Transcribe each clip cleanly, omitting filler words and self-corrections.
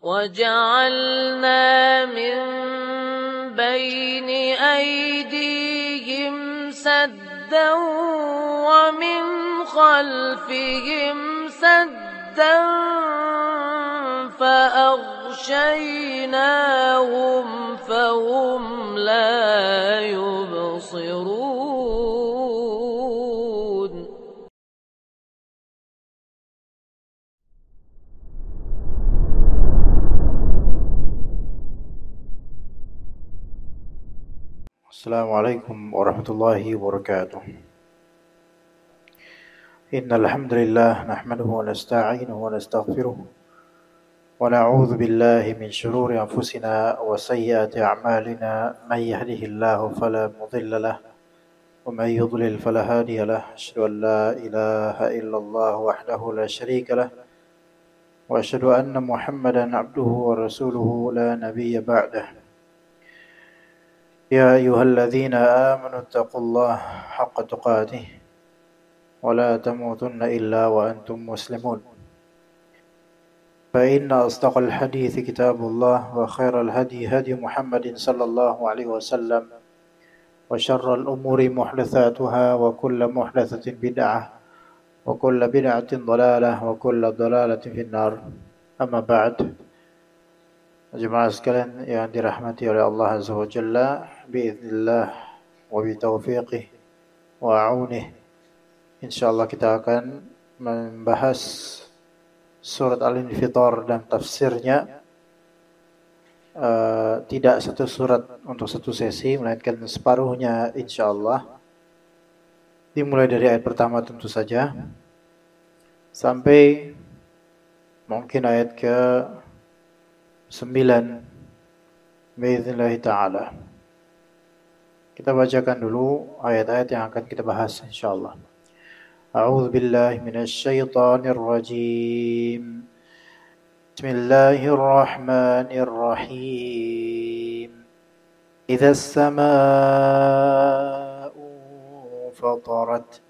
وجعلنا من بين أيديهم سدا ومن خلفهم سدا فأغشيناهم فهم لا يبصرون. Assalamualaikum warahmatullahi wabarakatuh. Innal hamdalillah nahmaduhu wa nasta'inuhu wa nastaghfiruh wa na'udzu billahi min shururi anfusina wa sayyiati a'malina. May yahdihillahu fala mudilla lahu wa may yudlil fala hadiya lahu. Asyhadu an la ilaha illallah wahdahu la syarika lahu wa asyhadu anna Muhammadan 'abduhu wa rasuluhu la nabiyya ba'dahu. يا أيها الذين آمنوا اتقوا الله حق تقاته ولا تموتن إلا وأنتم مسلمون. فإن أصدق الحديث كتاب الله وخير الهدي هدي محمد صلى الله عليه وسلم وشر الأمور محدثاتها وكل محدثة بدعة وكل بدعة ضلالة وكل ضلالة في النار. أما بعد, jemaah sekalian yang dirahmati oleh Allah Azza wa Jalla, biiznillah wa bitaufiqih wa a'unih, insyaallah kita akan membahas surat Al-Infitar dan tafsirnya. Tidak satu surat untuk satu sesi, melainkan separuhnya insyaallah. Dimulai dari ayat pertama tentu saja sampai mungkin ayat ke 9 biiznillah ta'ala. Kita bacakan dulu ayat-ayat yang akan kita bahas insyaallah. A'udzu billahi minasy syaithanir rajim. Bismillahirrahmanirrahim. Idzas samaa'u fatarat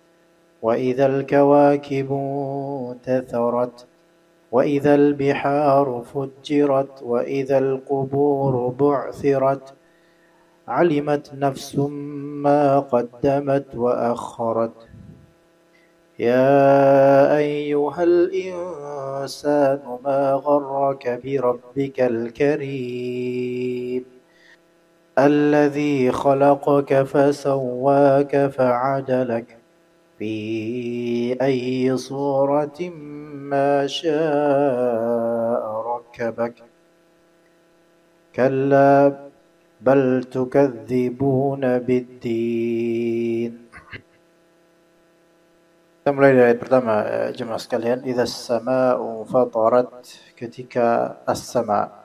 wa idzal kawakibu tatharat وإذا البحار فجرت وإذا القبور بعثرت علمت نفس ما قدمت وأخرت يا أيها الإنسان ما غرك بربك الكريم الذي خلقك فسواك فعدلك في أي صورة ما شاء ركبك كلا بل تكذبون بالدين. Kita mulai dari ayat pertama, jemaah sekalian. Idzas samaa'u fatarat, ketika as-sama',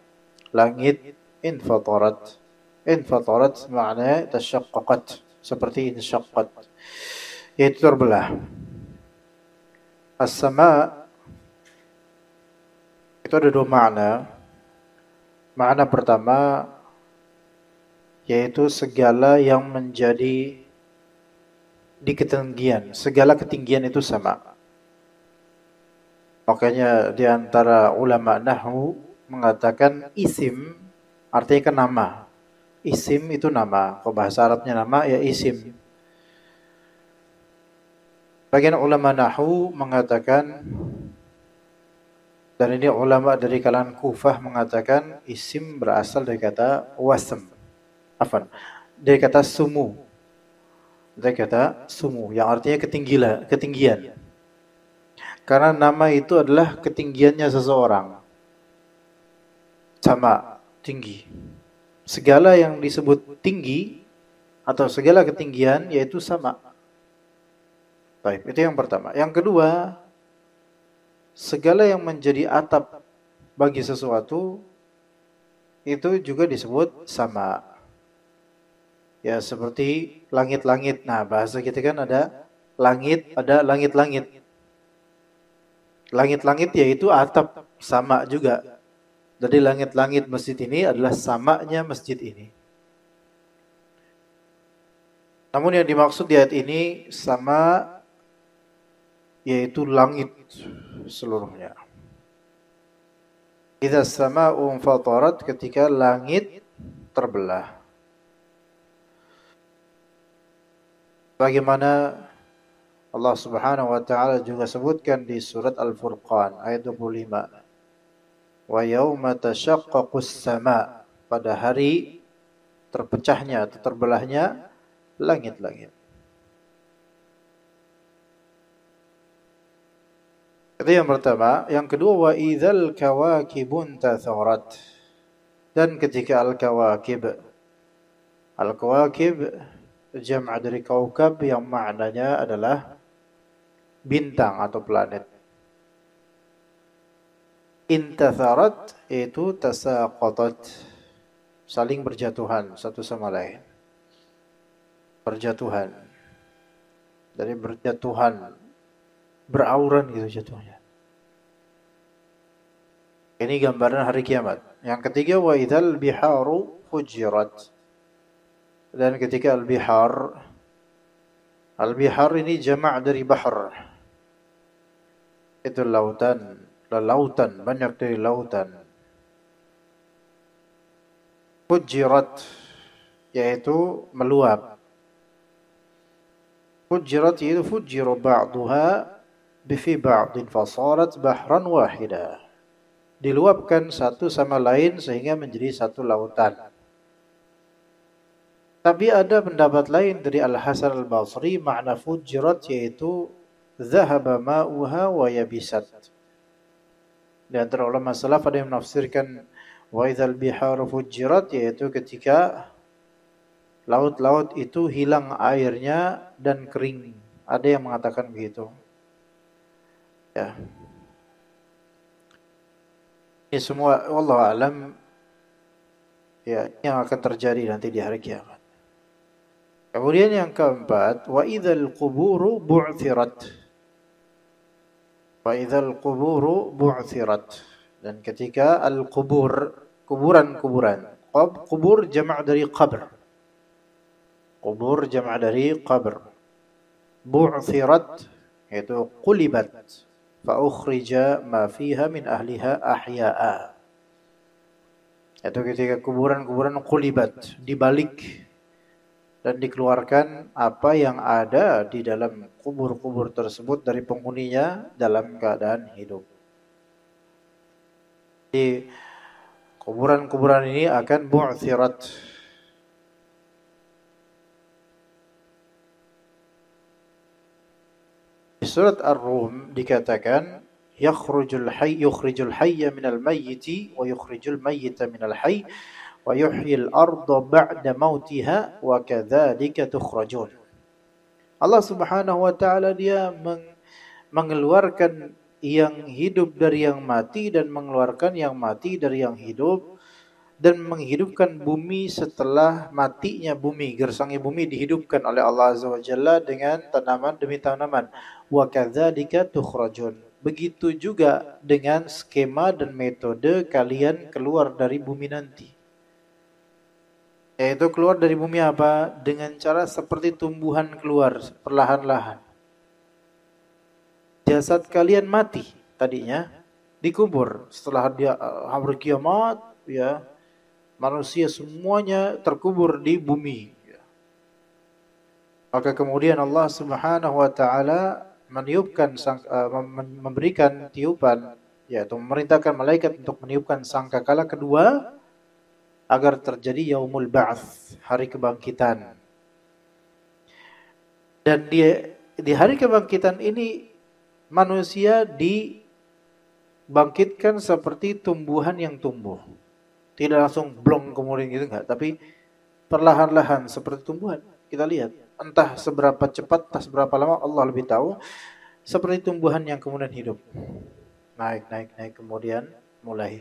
langit, infatarat. Infatarat maknanya tasyaqqaqat, seperti insyaqqat, yaitu terbelah. As-sama' itu ada dua makna. Makna pertama yaitu segala yang menjadi di ketinggian. Segala ketinggian itu sama. Makanya di antara ulama nahwu mengatakan isim artinya kan nama. Isim itu nama. Kalau bahasa Arabnya nama ya isim. Bagian ulama nahwu mengatakan, dan ini ulama dari kalangan Kufah mengatakan isim berasal dari kata wasm. Dari kata sumu. Dari kata sumu yang artinya ketinggian. Karena nama itu adalah ketinggiannya seseorang. Sama, tinggi. Segala yang disebut tinggi atau segala ketinggian yaitu sama. Baik, itu yang pertama. Yang kedua, segala yang menjadi atap bagi sesuatu itu juga disebut sama. Ya, seperti langit-langit. Nah, bahasa kita kan ada langit, ada langit-langit. Langit-langit yaitu atap, sama juga. Jadi langit-langit masjid ini adalah samanya masjid ini. Namun yang dimaksud di ayat ini sama yaitu langit seluruhnya. Idza as-sama'u fatarat, ketika langit terbelah. Bagaimana Allah Subhanahu wa taala juga sebutkan di surat Al-Furqan ayat 25. Wa yauma tashaqqaqus sama', pada hari terpecahnya atau terbelahnya langit-langit. Itu yang pertama. Yang kedua, wa idzal kawakibun tatharat. Dan ketika al-kawakib. Al-kawakib jama' dari kaukab yang maknanya adalah bintang atau planet. Intatharat itu tasaqatat, saling berjatuhan satu sama lain. Berjatuhan. Dari berjatuhan, berauran gitu jatuhnya. Ini gambaran hari kiamat. Yang ketiga, wa idzal biharu fujirat. Dan ketika al-bihar ini jama' dari bahr. Itu lautan, banyak dari lautan. Fujirat, yaitu meluap. Fujirat yaitu fujiru ba'duha bifi ba'din fasarat bahran wahida. Diluapkan satu sama lain sehingga menjadi satu lautan. Tapi ada pendapat lain dari Al-Hasan Al-Basri, makna fujirat yaitu zahaba ma'uha wa yabisat. Di antara ulama salaf ada yang menafsirkan wa idzal biharu fujirat, yaitu ketika laut-laut itu hilang airnya dan kering. Ada yang mengatakan begitu. Ya. Ini semua wallahu alam ya yang akan terjadi nanti di hari kiamat. Kemudian yang keempat, wa idzal quburu bu'thirat. Wa idzal quburu bu'thirat. Dan ketika al-qubur, kuburan-kuburan. Kubur jama' dari qabr. Kubur jama' dari qabr. Bu'thirat yaitu qulibat. Fa ukhrija ma fiha min ahliha ahya'a. Itu ketika kuburan-kuburan qulibat, dibalik dan dikeluarkan apa yang ada di dalam kubur-kubur tersebut dari penghuninya dalam keadaan hidup. Di kuburan-kuburan ini akan bu'thirat. Di surat Ar-Rum dikatakan yukhrijul hayya minal mayyiti wa yukhrijul mayyita minal hayy wa yuhyil arda ba'da mautiha wa kadzalika tukhrajun. Allah Subhanahu wa taala dia mengeluarkan yang hidup dari yang mati dan mengeluarkan yang mati dari yang hidup dan menghidupkan bumi setelah matinya bumi. Gersangnya bumi dihidupkan oleh Allah Azza wa Jalla dengan tanaman demi tanaman. Wa kadzalika tukhrajun. Begitu juga dengan skema dan metode kalian keluar dari bumi nanti. Yaitu keluar dari bumi apa? Dengan cara seperti tumbuhan keluar perlahan-lahan. Jasad kalian mati tadinya dikubur. Setelah dia hari kiamat, ya, manusia semuanya terkubur di bumi. Ya. Maka kemudian Allah Subhanahu wa taala meniupkan memberikan tiupan, yaitu memerintahkan malaikat untuk meniupkan sangkakala kedua agar terjadi yaumul ba'ats, hari kebangkitan. Dan di hari kebangkitan ini manusia dibangkitkan seperti tumbuhan yang tumbuh. Tidak langsung blong kemudian gitu enggak, tapi perlahan-lahan seperti tumbuhan. Kita lihat, entah seberapa cepat, entah seberapa lama, Allah lebih tahu. Seperti tumbuhan yang kemudian hidup. Naik kemudian mulai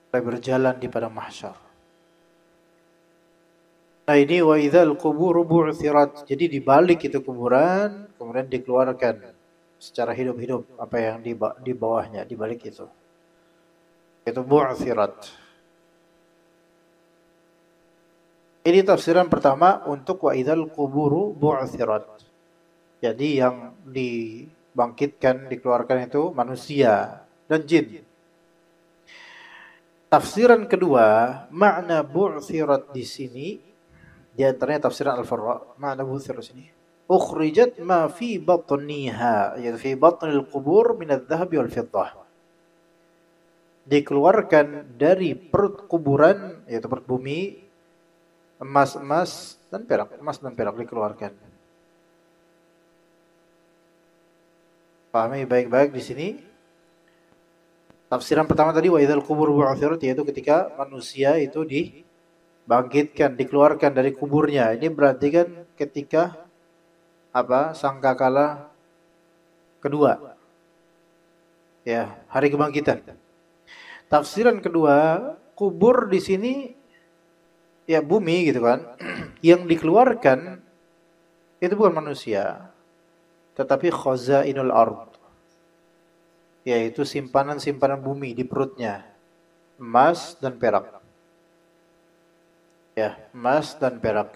berjalan di padang mahsyar. Nah ini wa idzal quburu bu'thirat. Jadi dibalik itu kuburan, kemudian dikeluarkan secara hidup-hidup apa yang di bawahnya, dibalik itu. Itu bu'thirat. Ini tafsiran pertama untuk wa idzal quburu bu'thirat. Jadi yang dibangkitkan, dikeluarkan itu manusia dan jin. Tafsiran kedua, makna bu'thirat di sini, di antaranya tafsiran Al-Farra, makna bu'thirat di sini, ukhrijat ma fi batniha, yaitu fi batnil qubur min adz-dzahabi wal fiddah. Dikeluarkan dari perut kuburan, yaitu perut bumi, emas dan perak dikeluarkan. Pahami baik-baik di sini. Tafsiran pertama tadi wa idzal qubur bu'thirat, yaitu ketika manusia itu dibangkitkan, dikeluarkan dari kuburnya. Ini berarti kan ketika sangkakala kedua. Ya, hari kebangkitan. Tafsiran kedua, kubur di sini ya bumi gitu kan. Yang dikeluarkan itu bukan manusia, tetapi khazainul ard, yaitu simpanan-simpanan bumi di perutnya, emas dan perak. Ya, emas dan perak.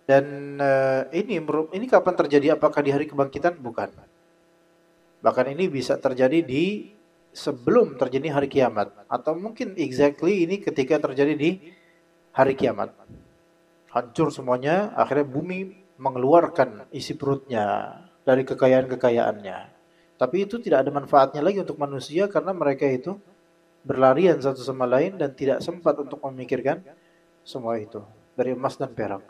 Dan ini kapan terjadi? Apakah di hari kebangkitan? Bukan. Bahkan ini bisa terjadi di sebelum terjadi hari kiamat, atau mungkin exactly ini ketika terjadi di hari kiamat. Hancur semuanya, akhirnya bumi mengeluarkan isi perutnya dari kekayaan-kekayaannya. Tapi itu tidak ada manfaatnya lagi untuk manusia karena mereka itu berlarian satu sama lain dan tidak sempat untuk memikirkan semua itu dari emas dan perak.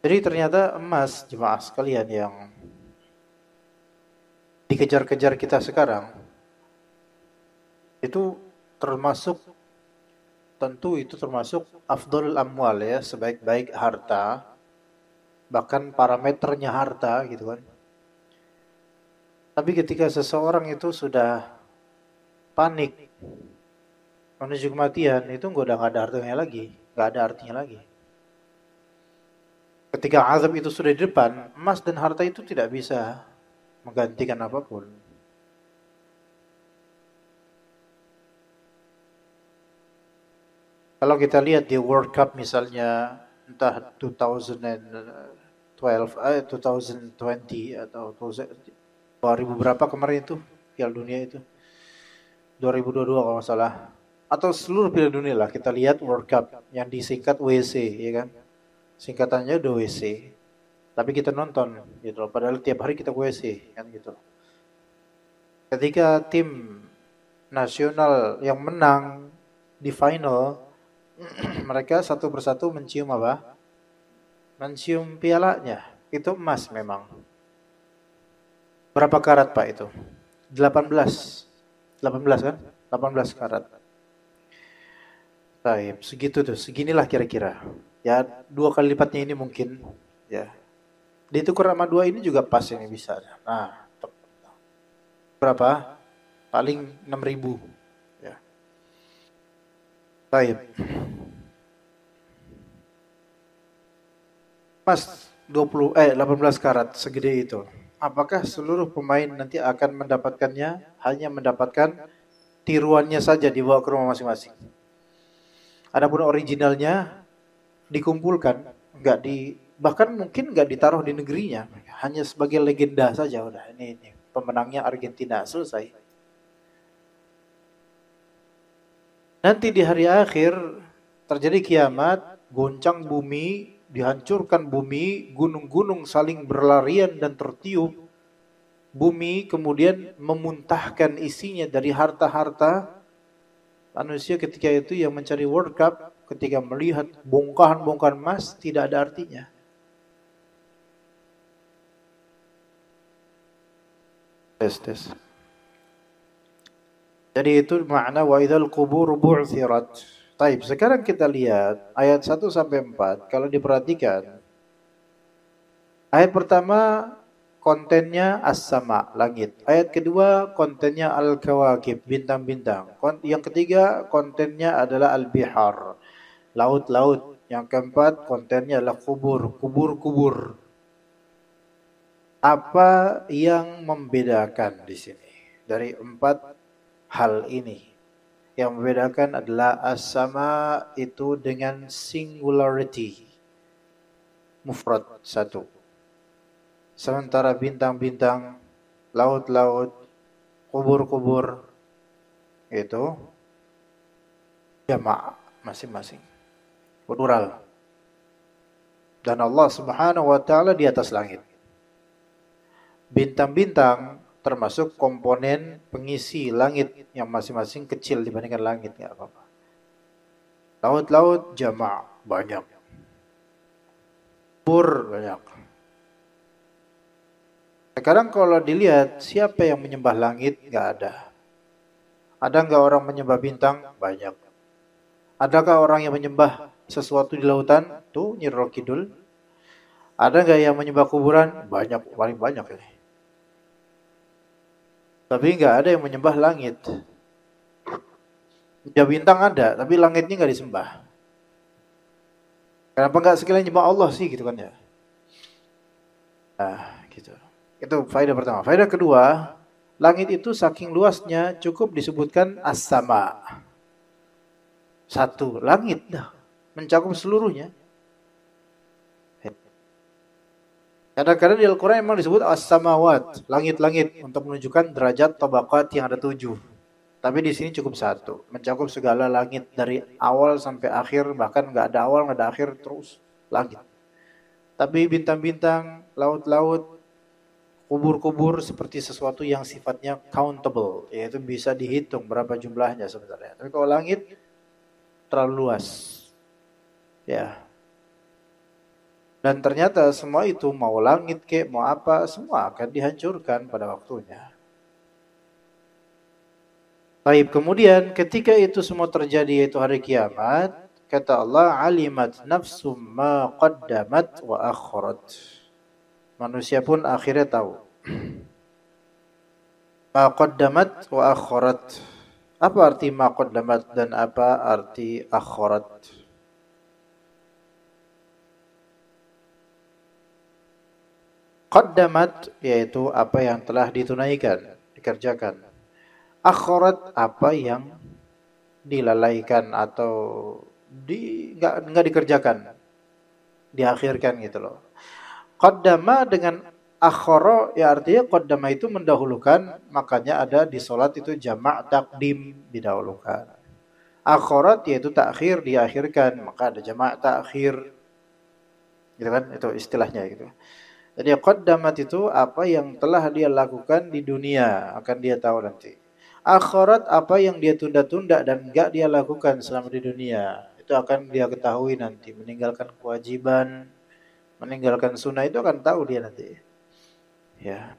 Jadi ternyata emas, jemaah sekalian, yang dikejar-kejar kita sekarang itu termasuk, tentu itu termasuk afdhalul amwal, ya, sebaik-baik harta, bahkan parameternya harta gitu kan. Tapi ketika seseorang itu sudah panik menuju kematian, itu udah nggak ada artinya lagi, nggak ada artinya lagi. Ketika azab itu sudah di depan, emas dan harta itu tidak bisa menggantikan apapun. Kalau kita lihat di World Cup misalnya, entah 2020 atau 2000 berapa kemarin itu, Piala Dunia itu, 2022 kalau nggak salah, atau seluruh Piala Dunia lah, kita lihat World Cup yang disingkat WC, ya kan? Singkatannya udah WC. Tapi kita nonton gitu loh, padahal tiap hari kita WC kan gitu. Ketika tim nasional yang menang di final, mereka satu persatu mencium apa? Mencium pialanya. Itu emas memang. Berapa karat Pak itu? 18 kan? 18 karat. Baik, segitu tuh, seginilah kira-kira. Ya, 2 kali lipatnya ini mungkin, ya. Ditukar sama 2 ini juga pas ini bisa. Nah, berapa? Paling 6.000. Ya. Baik. Mas 18 karat segede itu. Apakah seluruh pemain nanti akan mendapatkannya? Hanya mendapatkan tiruannya saja dibawa ke rumah masing-masing. Adapun originalnya dikumpulkan, bahkan mungkin nggak ditaruh di negerinya, hanya sebagai legenda saja. Udah, ini pemenangnya Argentina, selesai. Nanti di hari akhir terjadi kiamat, goncang bumi, dihancurkan bumi, gunung-gunung saling berlarian dan tertiup. Bumi kemudian memuntahkan isinya dari harta-harta. Manusia ketika itu yang mencari World Cup, ketika melihat bongkahan-bongkahan emas, tidak ada artinya. Tes. Jadi itu makna wa idzal qubur bu'thirat. Baik, sekarang kita lihat ayat 1 sampai 4. Kalau diperhatikan, ayat pertama kontennya as-sama, langit. Ayat kedua kontennya al-kawakib, bintang-bintang. Yang ketiga kontennya adalah al-bihar, laut-laut. Yang keempat kontennya adalah kubur. Apa yang membedakan di sini dari 4 hal ini? Yang membedakan adalah as-sama itu dengan singularity, mufrad, satu. Sementara bintang-bintang, laut-laut, kubur-kubur itu jama' masing-masing, plural. Dan Allah Subhanahu wa taala di atas langit. Bintang-bintang termasuk komponen pengisi langit yang masing-masing kecil dibandingkan langit, enggak apa-apa. Laut-laut jama' banyak. Pur banyak. Sekarang kalau dilihat siapa yang menyembah langit, enggak ada. Ada enggak orang menyembah bintang? Banyak. Adakah orang yang menyembah sesuatu di lautan? Tuh Nyi Roro Kidul. Ada enggak yang menyembah kuburan? Banyak, paling banyak ini. Tapi enggak ada yang menyembah langit. Ya bintang ada, tapi langitnya enggak disembah. Kenapa enggak sekalian nyembah Allah sih gitu kan ya? Nah, gitu. Itu faedah pertama. Faedah kedua, langit itu saking luasnya cukup disebutkan as-sama. Satu, langit dah mencakup seluruhnya. Kadang-kadang di Al-Quran memang disebut as-samawat, langit-langit, untuk menunjukkan derajat tabaqat yang ada 7. Tapi di sini cukup satu, mencakup segala langit dari awal sampai akhir, bahkan nggak ada awal nggak ada akhir, terus langit. Tapi bintang-bintang, laut-laut, kubur-kubur seperti sesuatu yang sifatnya countable, yaitu bisa dihitung berapa jumlahnya sebenarnya. Tapi kalau langit terlalu luas, ya. Dan ternyata semua itu, mau langit kek, mau apa, semua akan dihancurkan pada waktunya. Baik, kemudian ketika itu semua terjadi, yaitu hari kiamat, kata Allah, alimat nafsum ma qaddamat wa akharat. Manusia pun akhirnya tahu. Ma qaddamat wa akharat. Apa arti ma qaddamat dan apa arti akharat? Qaddamat yaitu apa yang telah ditunaikan, dikerjakan. Akharat apa yang dilalaikan atau enggak dikerjakan, diakhirkan gitu loh. Qaddama dengan akhara ya artinya qaddama itu mendahulukan, makanya ada di salat itu jamak takdim, didahulukan. Akharat yaitu takhir, diakhirkan, maka ada jamak takhir. Gitu kan? Itu istilahnya gitu. Jadi qaddamat itu apa yang telah dia lakukan di dunia, akan dia tahu nanti. Akhirat apa yang dia tunda-tunda dan enggak dia lakukan selama di dunia, itu akan dia ketahui nanti. Meninggalkan kewajiban, meninggalkan sunnah, itu akan tahu dia nanti. Ya.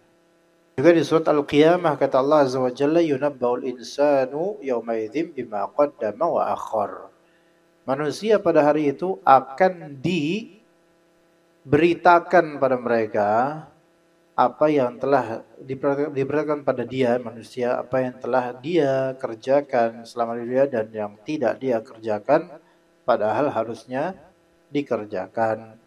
Juga di surat Al-Qiyamah kata Allah Azza wa Jalla, yunabba'ul insanu yawma idzin bima qaddama wa akhar. Manusia pada hari itu akan diberitakan pada mereka apa yang telah diberitakan pada dia, manusia, apa yang telah dia kerjakan selama di dunia dan yang tidak dia kerjakan padahal harusnya dikerjakan.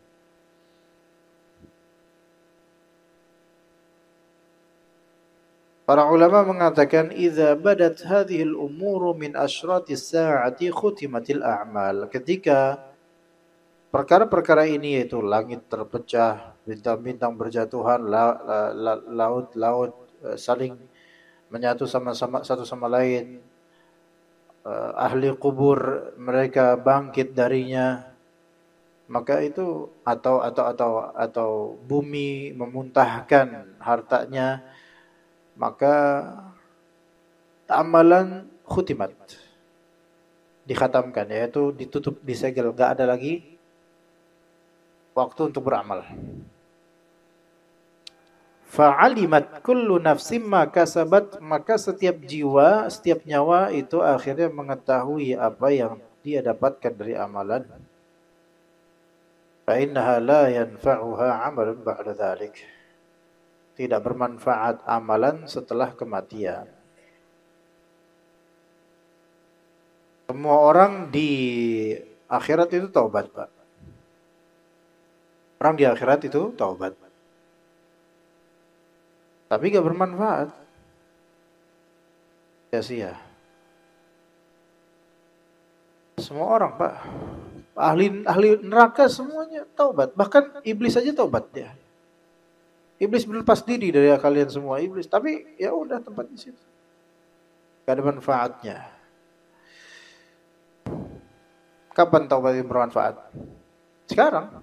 Para ulama mengatakan idza badat hadhil umuru min asyratis sa'ati khutimatil a'mal. Ketika perkara-perkara ini, yaitu langit terpecah, bintang-bintang berjatuhan, laut-laut saling menyatu sama-sama satu sama lain, ahli kubur mereka bangkit darinya, maka itu atau bumi memuntahkan hartanya, maka amalan khutimat, dikhatamkan, yaitu ditutup, disegel, enggak ada lagi waktu untuk beramal. Fa'alimat kullu nafsim ma kasabat, maka setiap jiwa, setiap nyawa itu akhirnya mengetahui apa yang dia dapatkan dari amalan. Fa innaha la yanfa'uha 'amalun ba'da dzalik. Tidak bermanfaat amalan setelah kematian. Semua orang di akhirat itu taubat, Pak. Orang di akhirat itu taubat. Tapi gak bermanfaat. Sia-sia. Semua orang, Pak. Ahli neraka semuanya taubat. Bahkan iblis saja taubat dia. Iblis berlepas diri dari kalian semua, iblis. Tapi ya udah tempat di situ. Gak ada manfaatnya. Kapan taubat itu bermanfaat? Sekarang.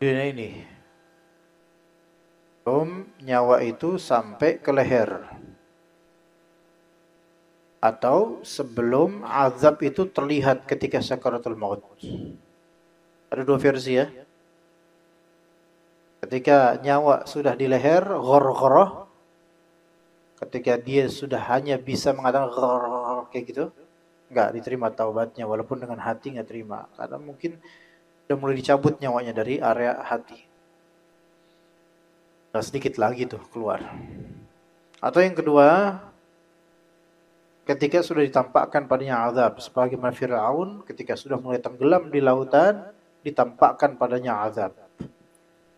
Dunia ini. Nyawa itu sampai ke leher. Atau sebelum azab itu terlihat ketika sakaratul maut. Ada dua versi ya. Ketika nyawa sudah di leher, ghorghoroh. Ketika dia sudah hanya bisa mengatakan ghorghoroh kayak gitu, nggak diterima taubatnya, walaupun dengan hati nggak terima. Karena mungkin sudah mulai dicabut nyawanya dari area hati. Nah, sedikit lagi tuh keluar. Atau yang kedua, ketika sudah ditampakkan padanya azab, sebagaimana Fir'aun ketika sudah mulai tenggelam di lautan, ditampakkan padanya azab.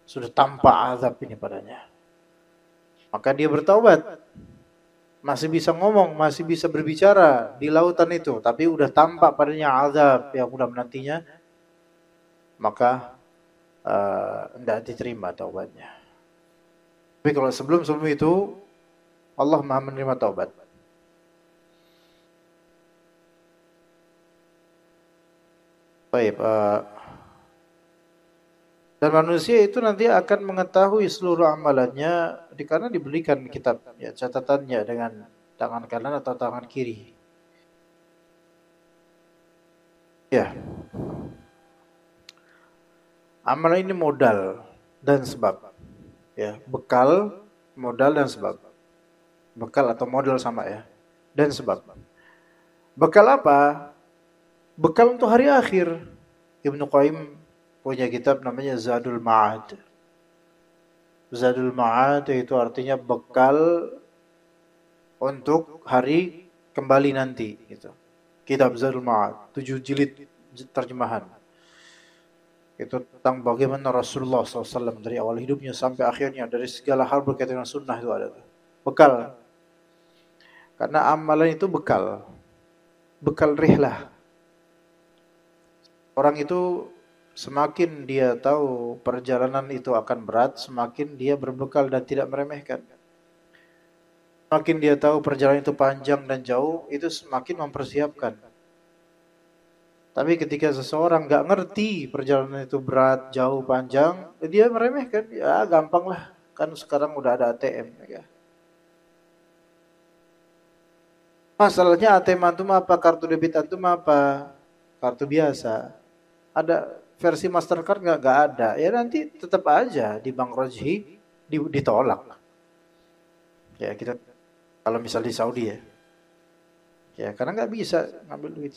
Sudah tampak azab ini padanya. Maka dia bertaubat. Masih bisa ngomong, masih bisa berbicara di lautan itu, tapi udah tampak padanya azab yang udah menantinya. Maka tidak diterima taubatnya. Tapi kalau sebelum itu, Allah Maha menerima taubat. Baik, dan manusia itu nanti akan mengetahui seluruh amalannya karena diberikan kitab, ya, catatannya dengan tangan kanan atau tangan kiri. Ya, amalan ini modal dan sebab. Ya, bekal, modal dan sebab. Bekal atau modal sama ya, dan sebab. Bekal apa? Bekal untuk hari akhir. Ibnu Qayyim punya kitab namanya Zadul Ma'ad. Zadul Ma'ad itu artinya bekal untuk hari kembali nanti. Gitu. Kitab Zadul Ma'ad, 7 jilid terjemahan. Itu tentang bagaimana Rasulullah SAW dari awal hidupnya sampai akhirnya, dari segala hal berkaitan dengan sunnah itu ada. Bekal. Karena amalan itu bekal. Bekal rihlah. Orang itu semakin dia tahu perjalanan itu akan berat, semakin dia berbekal dan tidak meremehkan. Semakin dia tahu perjalanan itu panjang dan jauh, itu semakin mempersiapkan. Tapi ketika seseorang nggak ngerti perjalanan itu berat, jauh, panjang, dia meremehkan. Ya gampang lah, kan sekarang udah ada ATM. Ya. Masalahnya ATM antum apa, kartu debit antum apa, kartu biasa. Ada versi Mastercard nggak ada. Ya nanti tetap aja di Bank Rajhi ditolak. Ya kita kalau misal di Saudi ya, ya karena nggak bisa ngambil duit.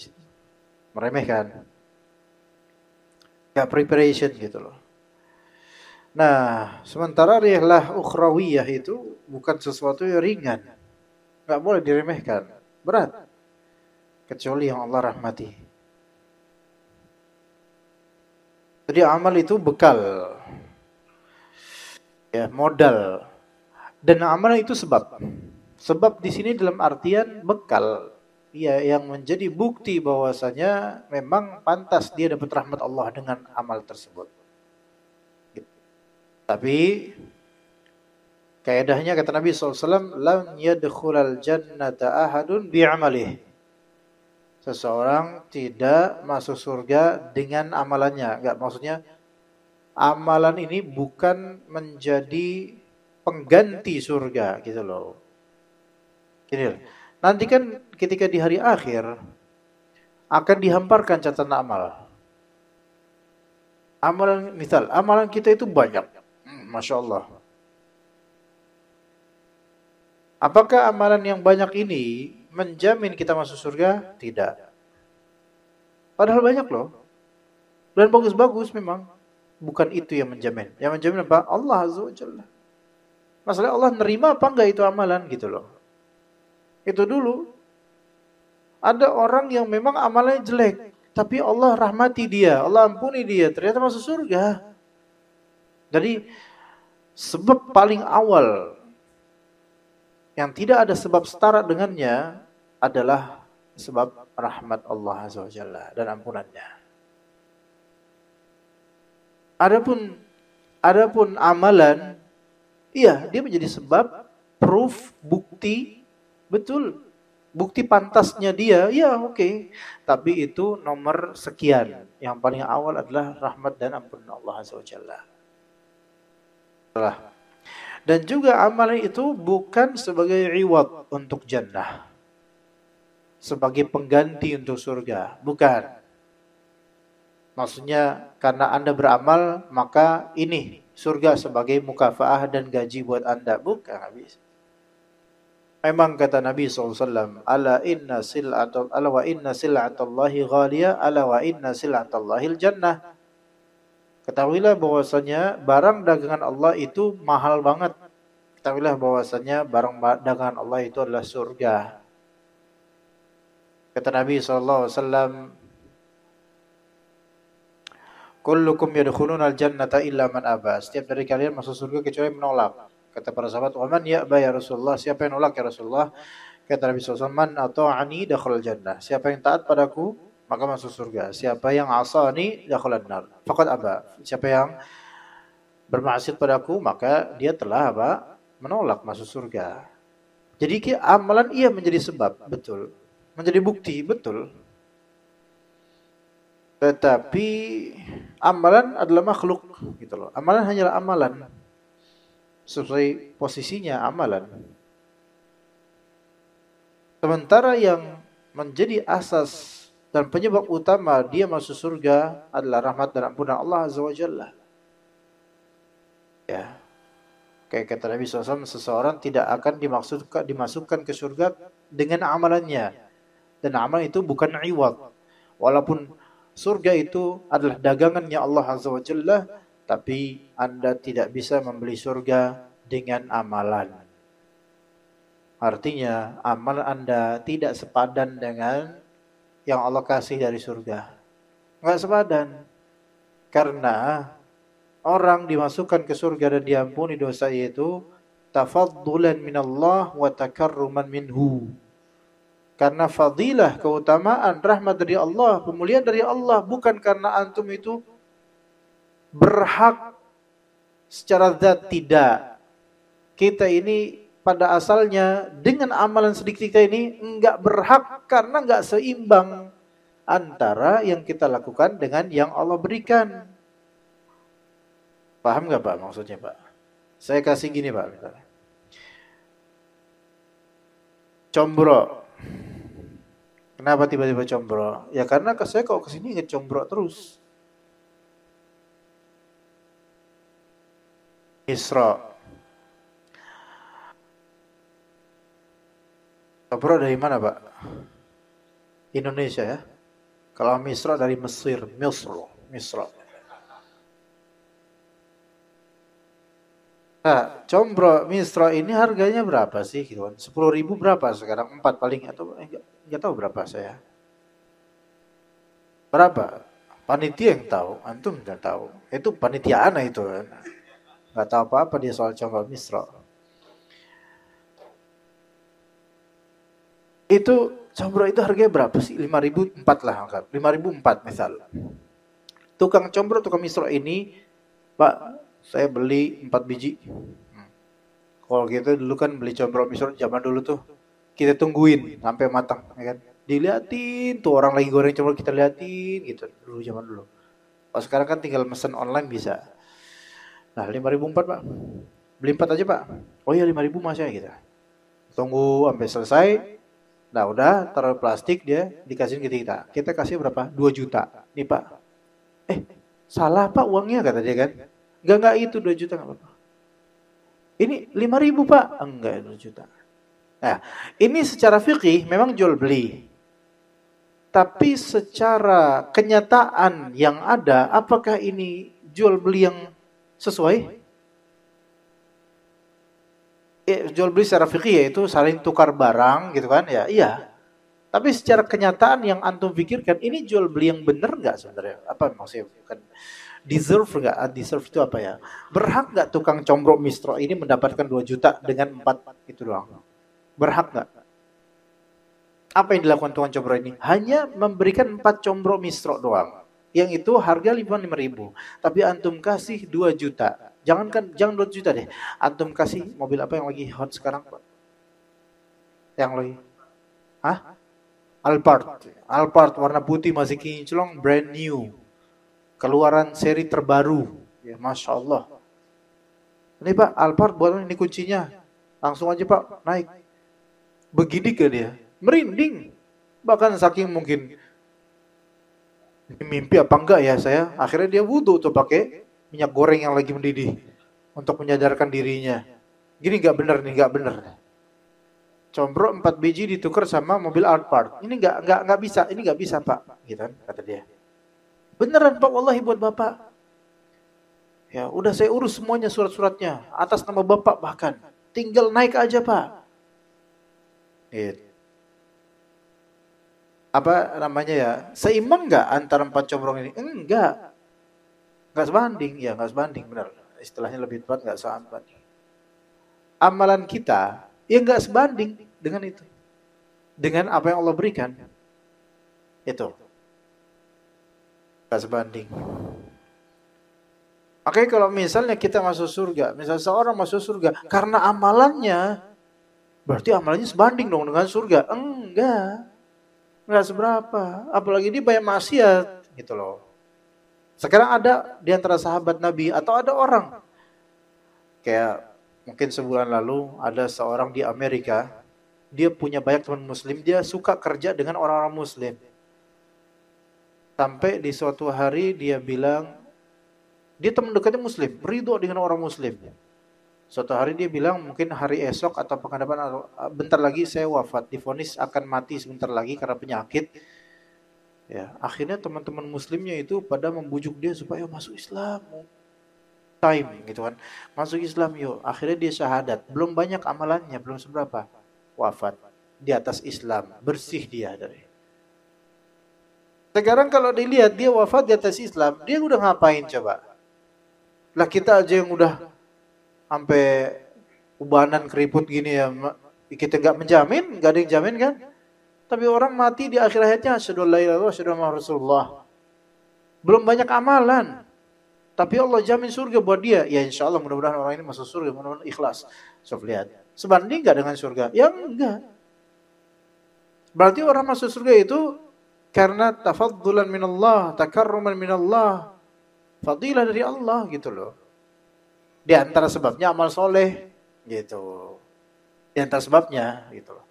Meremehkan. Gak preparation gitu loh. Nah, sementara rihlah ukhrawiyah itu bukan sesuatu yang ringan. Gak boleh diremehkan. Berat. Kecuali yang Allah rahmati. Jadi amal itu bekal. Ya, modal. Dan amal itu sebab. Sebab di sini dalam artian bekal. Ya, yang menjadi bukti bahwasanya memang pantas dia dapat rahmat Allah dengan amal tersebut. Tapi kaidahnya kata Nabi SAW, "Lan yadkhulal jannata ahadun bi'amalih." Seseorang tidak masuk surga dengan amalannya. Enggak, maksudnya amalan ini bukan menjadi pengganti surga gitu loh. Gini loh. Nanti kan ketika di hari akhir akan dihamparkan catatan amal. Amalan, misal, amalan kita itu banyak. Masya Allah. Apakah amalan yang banyak ini menjamin kita masuk surga? Tidak. Padahal banyak loh. Dan bagus-bagus memang. Bukan itu yang menjamin. Yang menjamin apa? Allah Azza wa Jalla. Masalah Allah nerima apa enggak itu amalan gitu loh. Itu dulu. Ada orang yang memang amalnya jelek. Tapi Allah rahmati dia. Allah ampuni dia. Ternyata masuk surga. Jadi sebab paling awal yang tidak ada sebab setara dengannya adalah sebab rahmat Allah Azza wa Jalla dan ampunannya. Adapun amalan, iya dia menjadi sebab, proof, bukti Betul. Bukti pantasnya dia, ya oke. Tapi itu nomor sekian. Yang paling awal adalah rahmat dan ampunan Allah Azza wa Jalla. Dan juga amalan itu bukan sebagai reward untuk jannah. Sebagai pengganti untuk surga. Bukan. Maksudnya karena Anda beramal, maka ini surga sebagai mukafaah dan gaji buat Anda. Bukan habis. Memang kata Nabi SAW, ala wa inna sil'atallahi ghaliyah, ala wa inna sil'atallahil jannah. Ketahuilah bahwasanya barang dagangan Allah itu mahal banget. Ketahuilah bahwasanya barang dagangan Allah itu adalah surga. Kata Nabi SAW, kullukum yadkhulunal jannata illa man aba. Setiap dari kalian masuk surga kecuali menolak. Kata para sahabat, "Wa man ya'ba ya Rasulullah?" Siapa yang nolak ya Rasulullah? Kata Nabi SAW, "Man ata'ani dakhala jannah." Siapa yang taat padaku, maka masuk surga. Siapa yang asani dakhala nar. Faqad aba. Siapa yang bermaksiat padaku, maka dia telah apa? Menolak masuk surga. Jadi amalan ia menjadi sebab, betul. Menjadi bukti, betul. Tetapi amalan adalah makhluk, gitu loh. Amalan hanyalah amalan. Sesuai posisinya amalan. Sementara yang menjadi asas dan penyebab utama dia masuk surga adalah rahmat dan ampunan Allah Azza wa Jalla. Ya. Kayak kata Nabi SAW, seseorang tidak akan dimasukkan ke surga dengan amalannya. Dan amalan itu bukan iwad. Walaupun surga itu adalah dagangannya Allah Azza wa Jalla, tapi Anda tidak bisa membeli surga dengan amalan. Artinya, amal Anda tidak sepadan dengan yang Allah kasih dari surga. Enggak sepadan. Karena orang dimasukkan ke surga dan diampuni dosa itu tafaddulan minallah wa takarruman minhu. Karena fadilah, keutamaan, rahmat dari Allah, pemulihan dari Allah, bukan karena antum itu berhak secara zat, tidak. Kita ini pada asalnya dengan amalan sedikit kita ini enggak berhak karena enggak seimbang antara yang kita lakukan dengan yang Allah berikan. Paham enggak Pak maksudnya Pak? Saya kasih gini Pak, misalnya. Combro. Kenapa tiba-tiba combro? Ya karena saya kok kesini inget combro terus. Isra. Combro dari mana Pak? Indonesia ya. Kalau Misra dari Mesir, Misra. Nah, combro Misra ini harganya berapa sih? Gitu kan? 10.000 berapa sekarang? 4 paling atau enggak tahu berapa saya. Berapa? Panitia yang tahu, antum enggak tahu. Itu panitia ana itu. Enggak tahu apa-apa dia soal combro Misra. Itu combro itu harganya berapa sih? 5.004 lah anggap. 5.004 misal. Tukang combro, tukang Misra ini, Pak, saya beli 4 biji. Kalau gitu dulu kan beli combro Misra zaman dulu tuh kita tungguin sampai matang, ya kan? Diliatin tuh orang lagi goreng combro kita liatin gitu dulu zaman dulu. Kalau sekarang kan tinggal mesen online bisa. Nah, 5.004 Pak. Beli 4 aja Pak. Oh iya 5.000 Mas ya gitu. Tunggu sampai selesai. Nah, udah taruh plastik dia dikasihin ke kita. Kita kasih berapa? 2 juta. Nih Pak. Salah Pak uangnya kata dia kan. Enggak itu 2 juta enggak apa-apa. Ini 5.000 Pak. Enggak 2 juta. Nah, ini secara fikih memang jual beli. Tapi secara kenyataan yang ada, apakah ini jual beli yang sesuai? Jual beli secara fikih yaitu saling tukar barang gitu kan ya. Iya. Tapi secara kenyataan yang antum pikirkan ini jual beli yang benar enggak sebenarnya? Apa maksudnya? Bukan deserve enggak? Deserve itu apa ya? Berhak enggak tukang combro Misra ini mendapatkan 2 juta dengan 4 itu doang? Berhak enggak? Apa yang dilakukan tukang combro ini? Hanya memberikan 4 combro Misra doang. Yang itu harga 5.000. Tapi antum kasih 2 juta. Jangan 2 juta deh. Antum kasih mobil apa yang lagi hot sekarang Pak? Yang lagi. Hah? Alphard. Alphard warna putih masih kinclong, brand new. Keluaran seri terbaru. Ya, Masya Allah. Ini Pak, Alphard buat ini kuncinya. Langsung aja Pak, naik. Begini ke dia. Merinding. Bahkan saking mungkin mimpi apa enggak ya saya. Akhirnya dia wudhu tuh pakai minyak goreng yang lagi mendidih. Untuk menyadarkan dirinya. Gini nggak bener nih, nggak bener. Combro 4 biji ditukar sama mobil Alphard. Ini nggak bisa, ini nggak bisa Pak, gitu kan kata dia. Beneran Pak, wallahi buat Bapak. Ya, udah saya urus semuanya surat-suratnya atas nama Bapak bahkan. Tinggal naik aja Pak. Gitu. Apa namanya ya? Seimbang nggak antara 4 combrong ini? Enggak. Nggak sebanding, ya nggak sebanding benar. Istilahnya lebih tepat nggak sebanding. Amalan kita ya nggak sebanding dengan itu, dengan apa yang Allah berikan, itu nggak sebanding. Makanya kalau misalnya kita masuk surga, misalnya seorang masuk surga karena amalannya, berarti amalannya sebanding dong dengan surga. Enggak seberapa. Apalagi dia banyak maksiat, gitu loh. Sekarang ada di antara sahabat Nabi atau ada orang kayak mungkin sebulan lalu ada seorang di Amerika, dia punya banyak teman muslim, dia suka kerja dengan orang-orang muslim. Sampai di suatu hari dia bilang, dia teman dekatnya muslim, ridho dengan orang muslim. Suatu hari dia bilang, mungkin hari esok atau pekan depan, bentar lagi saya wafat, divonis akan mati sebentar lagi karena penyakit. Ya, akhirnya teman-teman muslimnya itu pada membujuk dia supaya masuk Islam. Time gitu kan, masuk Islam yuk. Akhirnya dia syahadat, belum banyak amalannya, belum seberapa, wafat di atas Islam, bersih dia dari. Sekarang kalau dilihat dia wafat di atas Islam, dia udah ngapain coba? Lah kita aja yang udah sampai ubanan keriput gini ya, kita nggak menjamin, nggak ada yang jamin kan? Tapi orang mati di akhir hayatnya asyhadu an la ilaha illallah, asyhadu anna Muhammadar Rasulullah. Belum banyak amalan. Tapi Allah jamin surga buat dia. Ya insya Allah mudah-mudahan orang ini masuk surga. Mudah-mudahan ikhlas. So, lihat. Sebanding gak dengan surga? Ya enggak. Berarti orang masuk surga itu karena tafaddulan minallah, takarruman minallah, fadilah dari Allah gitu loh. Di antara sebabnya amal soleh gitu. Di antara sebabnya gitu loh.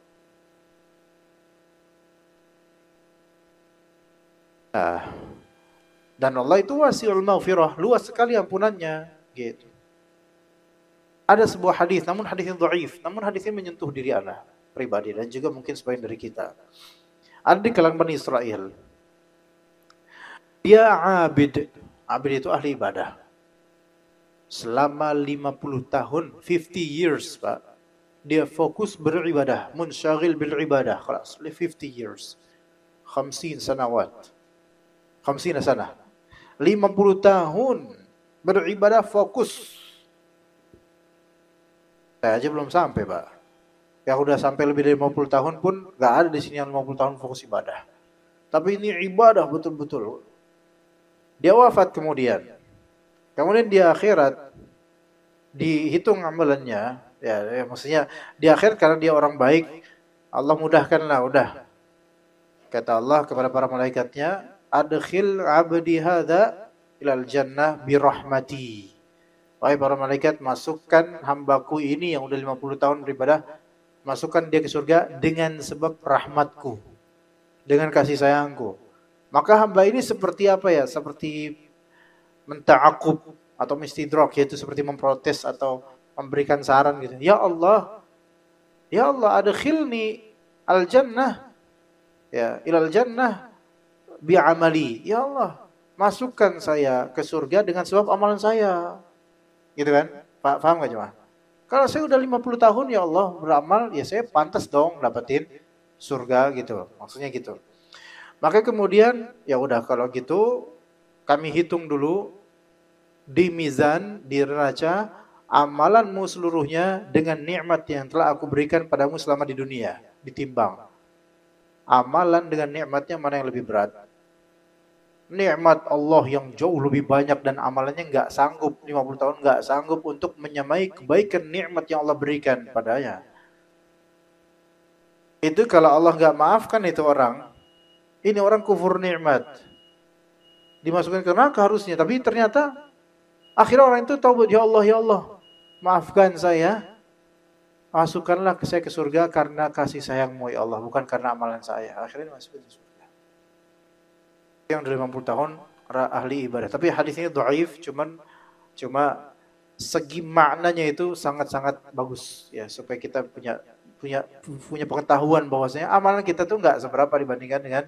Dan Allah itu wasi'ul maghfirah, luas sekali ampunannya, gitu. Ada sebuah hadis, namun hadisnya dhaif, namun hadisnya menyentuh diri ana pribadi dan juga mungkin sebagian dari kita. Ada di kalangan Bani Israel. Dia abid itu ahli ibadah. Selama 50 tahun, 50 years, Pak. Dia fokus beribadah, munsyagil bil ibadah, khalas, 50 years. 50 sanawat. 50 sanah. 50 tahun beribadah fokus. Saya aja belum sampai, Pak. Yang udah sampai lebih dari 50 tahun pun gak ada di sini yang 50 tahun fokus ibadah. Tapi ini ibadah betul-betul. Dia wafat kemudian. Kemudian di akhirat dihitung amalannya, ya maksudnya di akhirat karena dia orang baik, Allah mudahkanlah, udah. Kata Allah kepada para malaikatnya, adkhil abdi hadza ilal jannah birahmati. Wahai para malaikat, masukkan hambaku ini yang udah 50 tahun beribadah, masukkan dia ke surga dengan sebab rahmatku, dengan kasih sayangku. Maka hamba ini seperti apa ya? Seperti menta'aqub atau mistidrak, yaitu seperti memprotes atau memberikan saran gitu. Ya Allah adkhilni al jannah, ya ilal jannah bi'amali. Ya Allah, masukkan saya ke surga dengan sebab amalan saya. Gitu kan? Paham gak cuma? Kalau saya udah 50 tahun ya Allah beramal, ya saya pantas dong dapetin surga gitu. Maksudnya gitu. Maka kemudian ya udah kalau gitu kami hitung dulu di mizan, di neraca amalanmu seluruhnya dengan nikmat yang telah aku berikan padamu selama di dunia, ditimbang. Amalan dengan nikmatnya mana yang lebih berat? Nikmat Allah yang jauh lebih banyak dan amalannya nggak sanggup, 50 tahun nggak sanggup untuk menyamai kebaikan nikmat yang Allah berikan padanya. Itu kalau Allah nggak maafkan itu orang, ini orang kufur nikmat, dimasukkan ke neraka harusnya. Tapi ternyata akhirnya orang itu taubat, ya Allah, maafkan saya, masukkanlah saya ke surga karena kasih sayangmu ya Allah, bukan karena amalan saya. Akhirnya masuk ke surga. Yang dari 50 tahun ahli ibadah. Tapi hadis ini dhaif, cuma segi maknanya itu sangat-sangat bagus ya, supaya kita punya pengetahuan bahwasanya amalan kita tuh nggak seberapa dibandingkan dengan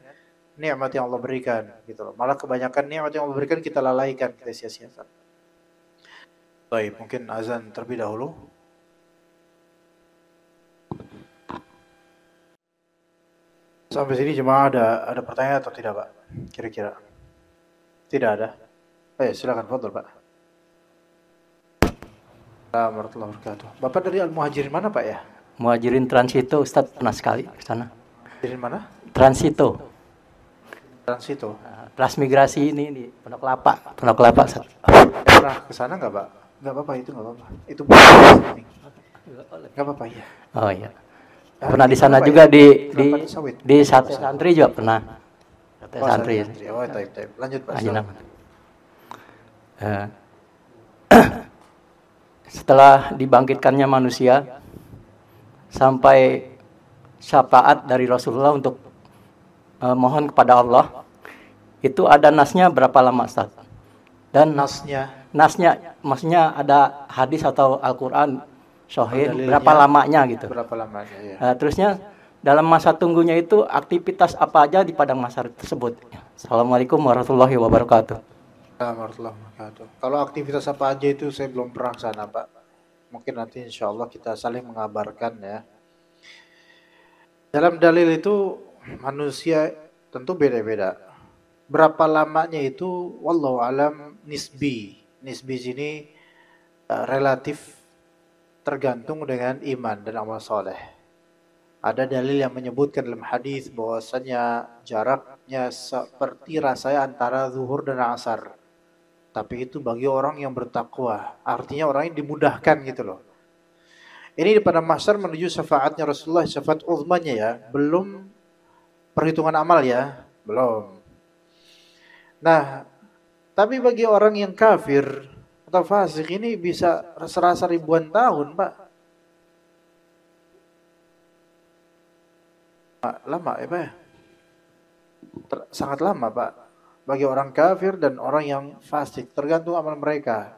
nikmat yang Allah berikan gitu loh. Malah kebanyakan nikmat yang Allah berikan kita lalaikan, kita sia-siakan. Baik, mungkin azan terlebih dahulu. Sampai sini jemaah ada pertanyaan atau tidak, Pak? Kira-kira? Tidak ada. Silakan, fadhil, Pak. Assalamualaikum warahmatullahi wabarakatuh. Bapak dari Al-Muhajirin mana, Pak ya? Muhajirin Transito, Ustaz pernah sekali ke sana. Muhajirin mana? Transito. Transmigrasi ini di Pondok Kelapa, Ustaz. Pernah ke sana enggak, Pak? Enggak apa-apa, itu enggak apa-apa. Itu enggak apa-apa ya. Oh iya. Pernah di sana juga di Sate Santri juga pernah. Sate Santri. Oh, taib. Lanjut, Pak. Setelah dibangkitkannya manusia sampai syafaat dari Rasulullah untuk mohon kepada Allah, itu ada nasnya berapa lama, Ustaz? Dan nasnya maksudnya ada hadis atau Al-Qur'an sahih berapa lamanya gitu. Berapa lamanya ya. Terusnya dalam masa tunggunya itu aktivitas apa aja di padang mahsyar tersebut. Assalamualaikum warahmatullahi wabarakatuh. Warahmatullahi wabarakatuh. Kalau aktivitas apa aja itu saya belum pernah sana, Pak. Mungkin nanti insya Allah kita saling mengabarkan ya. Dalam dalil itu manusia tentu beda-beda. Berapa lamanya itu wallahu alam nisbi. Nisbi sini relatif tergantung dengan iman dan amal soleh. Ada dalil yang menyebutkan dalam hadis bahwasanya jaraknya seperti rasanya antara zuhur dan asar. Tapi itu bagi orang yang bertakwa. Artinya orang yang dimudahkan gitu loh. Ini pada mahsyar menuju syafaatnya Rasulullah, syafaat uzmanya ya. Belum perhitungan amal ya. Belum. Nah, tapi bagi orang yang kafir atau fasik ini bisa serasa ribuan tahun, Pak. Lama ya, Pak ya? Sangat lama, Pak. Bagi orang kafir dan orang yang fasik, tergantung amal mereka.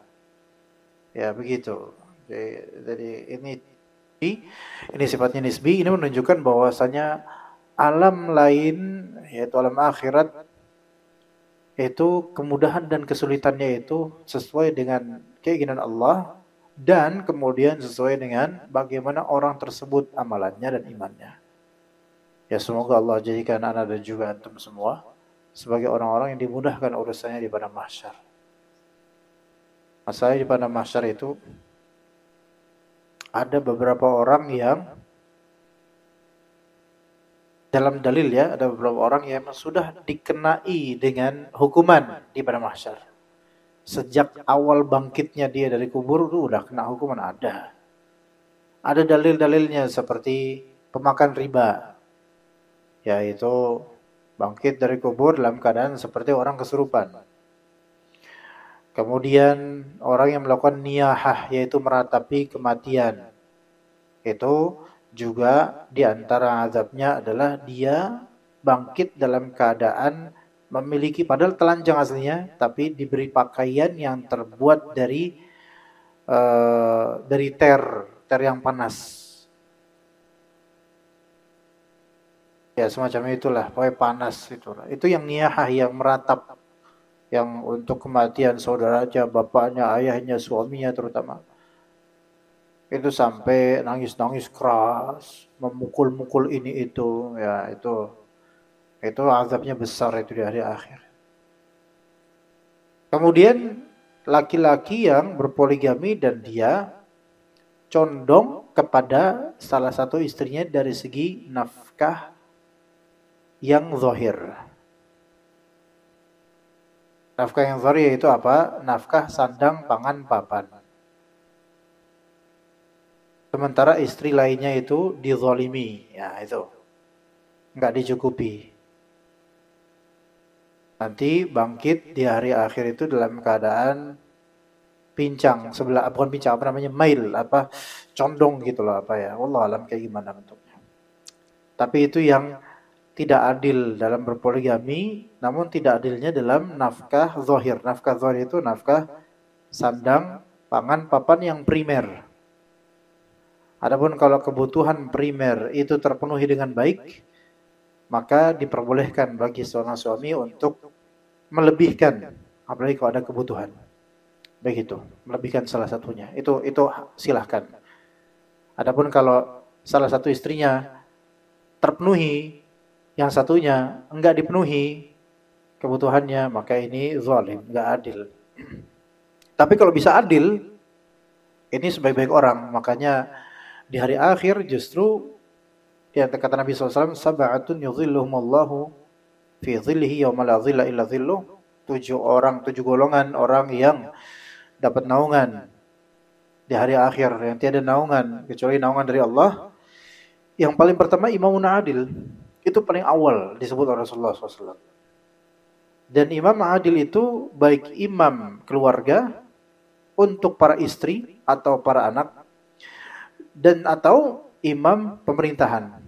Ya, begitu. Jadi ini sifatnya nisbi, ini menunjukkan bahwasanya alam lain, yaitu alam akhirat, itu kemudahan dan kesulitannya itu sesuai dengan keinginan Allah dan kemudian sesuai dengan bagaimana orang tersebut amalannya dan imannya. Ya, semoga Allah jadikan anak dan juga antum semua sebagai orang-orang yang dimudahkan urusannya di padang mahsyar. Masalahnya di padang mahsyar itu ada beberapa orang yang dalam dalil ya, ada beberapa orang yang sudah dikenai dengan hukuman di padang mahsyar. Sejak awal bangkitnya dia dari kubur itu udah kena hukuman ada. Ada dalil-dalilnya seperti pemakan riba, yaitu bangkit dari kubur dalam keadaan seperti orang kesurupan. Kemudian orang yang melakukan niyahah, yaitu meratapi kematian. Itu juga di antara azabnya adalah dia bangkit dalam keadaan memiliki, padahal telanjang aslinya, tapi diberi pakaian yang terbuat dari ter yang panas. Ya, semacam itulah, pokoknya panas itu. Itu yang niyahah, yang meratap, yang untuk kematian saudaranya, bapaknya, ayahnya, suaminya terutama. Itu sampai nangis-nangis keras, memukul-mukul ini itu, ya itu azabnya besar itu di hari akhir. Kemudian laki-laki yang berpoligami dan dia condong kepada salah satu istrinya dari segi nafkah yang zahir. Nafkah yang zahir itu apa? Nafkah sandang, pangan, papan. Sementara istri lainnya itu dizalimi, ya itu. nggak dicukupi. Nanti bangkit di hari akhir itu dalam keadaan pincang sebelah, bukan pincang, apa namanya, mail, apa, condong gitu loh, apa ya, wallahu alam kayak gimana bentuknya. Tapi itu yang tidak adil dalam berpoligami, namun tidak adilnya dalam nafkah zahir. Nafkah zahir itu nafkah sandang, pangan, papan yang primer. Adapun kalau kebutuhan primer itu terpenuhi dengan baik, maka diperbolehkan bagi seorang suami untuk melebihkan, apalagi kalau ada kebutuhan. Baik itu, melebihkan salah satunya. Itu silahkan. Adapun kalau salah satu istrinya terpenuhi, yang satunya enggak dipenuhi kebutuhannya, maka ini zalim, enggak adil. Tapi kalau bisa adil, ini sebaik-baik orang. Makanya di hari akhir justru ya, kata Nabi SAW, sab'atun yudhilluhumullahu fi dhillihi yawma la dhilla illa dhilluh. 7 golongan orang yang dapat naungan di hari akhir, yang tiada naungan kecuali naungan dari Allah. Yang paling pertama imamun adil. Itu paling awal disebut oleh Rasulullah SAW. Dan imam adil itu baik imam keluarga untuk para istri atau para anak, dan atau imam pemerintahan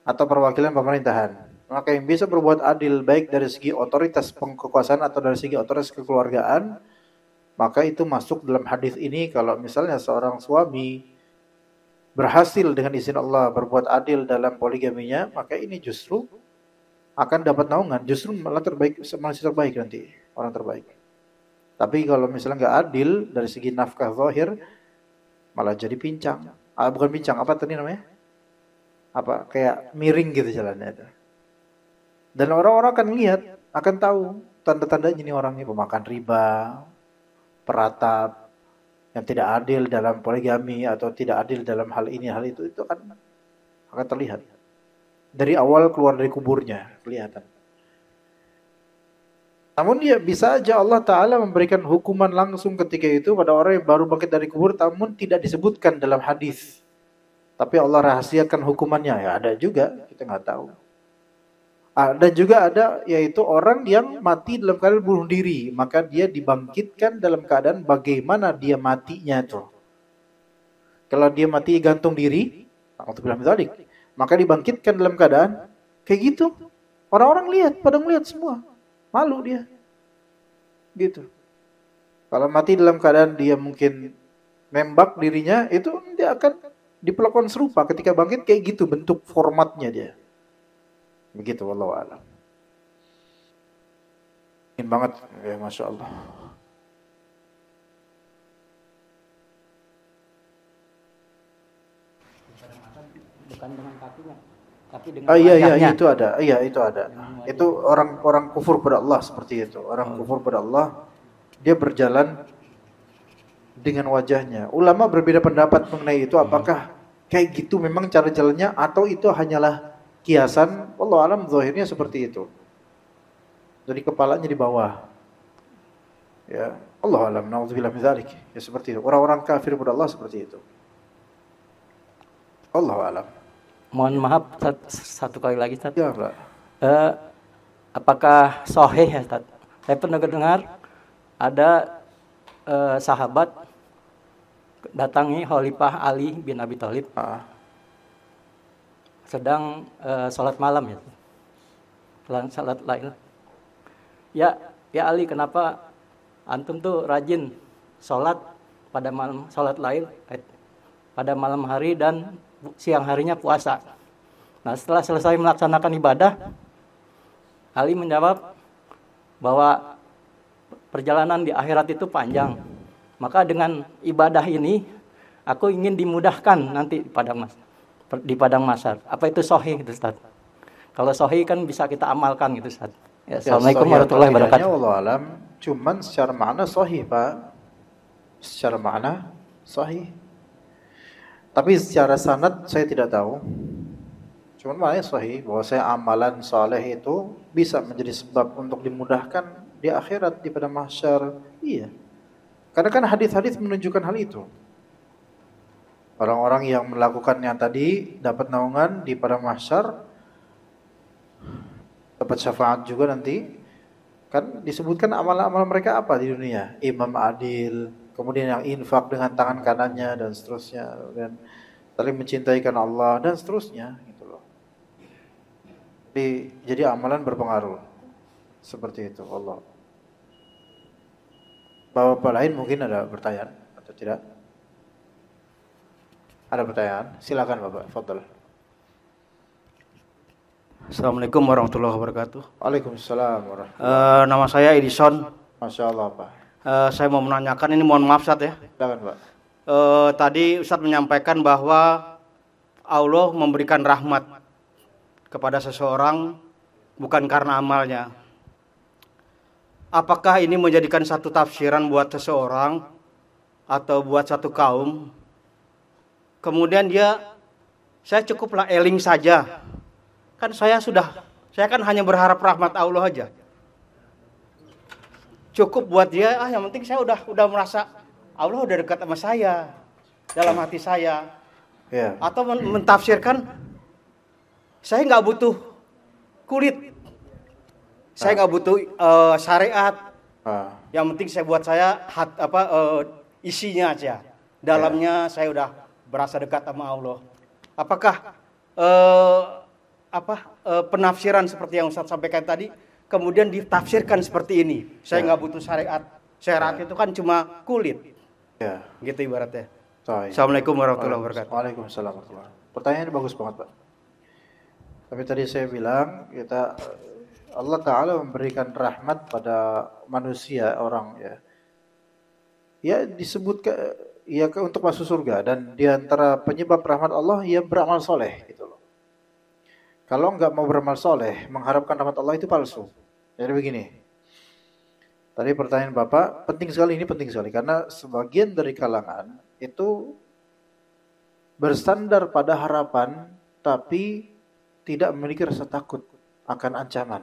atau perwakilan pemerintahan. Maka yang bisa berbuat adil baik dari segi otoritas kekuasaan atau dari segi otoritas kekeluargaan, maka itu masuk dalam hadis ini. Kalau misalnya seorang suami berhasil dengan izin Allah berbuat adil dalam poligaminya, maka ini justru akan dapat naungan, justru malah terbaik, manusia terbaik nanti, orang terbaik. Tapi kalau misalnya nggak adil dari segi nafkah zahir, malah jadi pincang. Bukan pincang, apa tadi namanya? Apa, kayak miring gitu jalannya itu. Dan orang-orang akan lihat, akan tahu tanda-tandanya ini orangnya pemakan riba, peratap, yang tidak adil dalam poligami atau tidak adil dalam hal ini, hal itu akan terlihat. Dari awal keluar dari kuburnya kelihatan. Namun dia bisa aja Allah Ta'ala memberikan hukuman langsung ketika itu pada orang yang baru bangkit dari kubur, namun tidak disebutkan dalam hadis. Tapi Allah rahasiakan hukumannya, ya ada juga, kita nggak tahu. Dan juga ada, yaitu orang yang mati dalam keadaan bunuh diri, maka dia dibangkitkan dalam keadaan bagaimana dia matinya tuh. Kalau dia mati gantung diri, maka dibangkitkan dalam keadaan kayak gitu. Orang-orang lihat, pada ngelihat semua, malu dia, gitu. Kalau mati dalam keadaan dia mungkin nembak dirinya, itu dia akan diperlakukan serupa ketika bangkit kayak gitu bentuk formatnya dia. Begitu, wallahu a'lam. Ingin banget ya, Masya Allah. Bukan dengan kakinya, tapi dengan iya itu ada. Iya itu ada. Itu orang kufur pada Allah seperti itu. Orang kufur pada Allah, dia berjalan dengan wajahnya. Ulama berbeda pendapat mengenai itu, apakah kayak gitu memang cara jalannya atau itu hanyalah kiasan. Wallahu alam, zahirnya seperti itu. Jadi kepalanya di bawah. Ya, Allah alam, naudzubillah min dzalik. Ya seperti itu. Orang-orang kafir kepada Allah seperti itu. Allah alam. Mohon maaf, satu kali lagi, Ustaz. Ya, Pak. Apakah sahih ya, Ustaz? Saya pernah dengar ada sahabat datangi Khalifah Ali bin Abi Thalib. Sedang sholat malam ya, sholat lail. Ya Ali, kenapa antum tuh rajin sholat pada malam, sholat lail pada malam hari dan siang harinya puasa? Nah, setelah selesai melaksanakan ibadah, Ali menjawab bahwa perjalanan di akhirat itu panjang. Maka dengan ibadah ini aku ingin dimudahkan nanti di padang mahsyar. Apa itu sahih gitu, Ustaz? Kalau sahih kan bisa kita amalkan gitu, Ustaz. Ya, Assalamualaikum warahmatullahi wabarakatuh. Wallahu alam, cuman secara makna sahih, Pak. Secara makna sahih. Tapi secara sanad saya tidak tahu. Cuman maknanya sahih, bahwa saya amalan saleh itu bisa menjadi sebab untuk dimudahkan di akhirat, di padang mahsyar. Iya. Karena kan hadis-hadis menunjukkan hal itu. Orang-orang yang melakukan yang tadi dapat naungan di padang mahsyar, dapat syafaat juga nanti. Kan disebutkan amalan-amalan mereka apa di dunia? Imam adil, kemudian yang infak dengan tangan kanannya dan seterusnya, dan saling mencintai karena Allah dan seterusnya gitu loh. Jadi amalan berpengaruh. Seperti itu Allah. Bapak lain mungkin ada pertanyaan atau tidak? Ada pertanyaan? Silakan Bapak, fadhal. Assalamualaikum warahmatullahi wabarakatuh. Waalaikumsalam warahmatullahi. Nama saya Edison. Masya Allah Pak. Saya mau menanyakan, ini mohon maaf Ustaz ya. Silakan Pak. Tadi Ustaz menyampaikan bahwa Allah memberikan rahmat kepada seseorang bukan karena amalnya. Apakah ini menjadikan satu tafsiran buat seseorang atau buat satu kaum? Kemudian saya cukuplah eling saja. Kan saya kan hanya berharap rahmat Allah aja. Cukup buat dia, yang penting saya udah merasa Allah udah dekat sama saya, dalam hati saya. Ya. Atau mentafsirkan, saya nggak butuh kulit, saya nggak butuh syariat. Yang penting saya buat saya isinya aja, dalamnya saya udah berasa dekat sama Allah. Apakah penafsiran seperti yang Ustaz sampaikan tadi kemudian ditafsirkan seperti ini? Saya nggak butuh syariat. Syariat itu kan cuma kulit. Ya. Gitu ibaratnya. Baik. Assalamualaikum warahmatullahi wabarakatuh. Waalaikumsalam warahmatullahi wabarakatuh. Pertanyaannya bagus banget Pak. Tapi tadi saya bilang Allah Ta'ala memberikan rahmat pada manusia, orang ya. Ya disebut untuk masuk surga, dan diantara penyebab rahmat Allah ya beramal soleh gitu loh. Kalau nggak mau beramal soleh, mengharapkan rahmat Allah itu palsu. Jadi begini. Tadi pertanyaan Bapak penting sekali karena sebagian dari kalangan itu bersandar pada harapan tapi tidak memiliki rasa takut akan ancaman.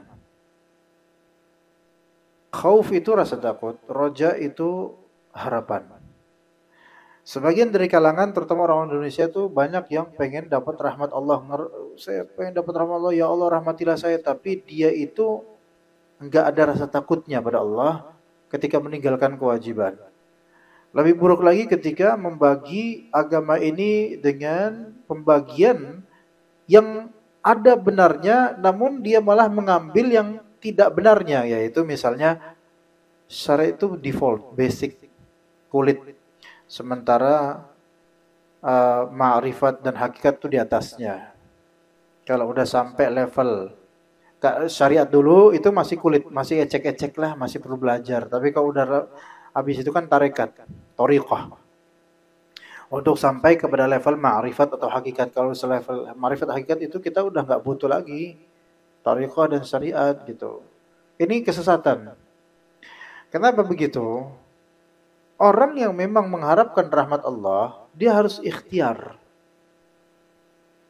Khauf itu rasa takut, roja itu harapan. Sebagian dari kalangan, terutama orang Indonesia itu banyak yang pengen dapat rahmat Allah. Saya pengen dapat rahmat Allah, ya Allah rahmatilah saya. Tapi dia itu enggak ada rasa takutnya pada Allah ketika meninggalkan kewajiban. Lebih buruk lagi ketika membagi agama ini dengan pembagian yang ada benarnya, namun dia malah mengambil yang tidak benarnya, yaitu misalnya syariat itu default, basic, kulit. Sementara ma'rifat dan hakikat itu di atasnya. Kalau udah sampai level syariat dulu itu masih kulit, masih ecek-ecek lah, masih perlu belajar. Tapi kalau udah habis itu kan tarekat, thariqah. Untuk sampai kepada level ma'rifat atau hakikat. Kalau selevel ma'rifat hakikat itu kita udah nggak butuh lagi thariqah dan syariat gitu. Ini kesesatan. Kenapa begitu? Orang yang memang mengharapkan rahmat Allah, dia harus ikhtiar.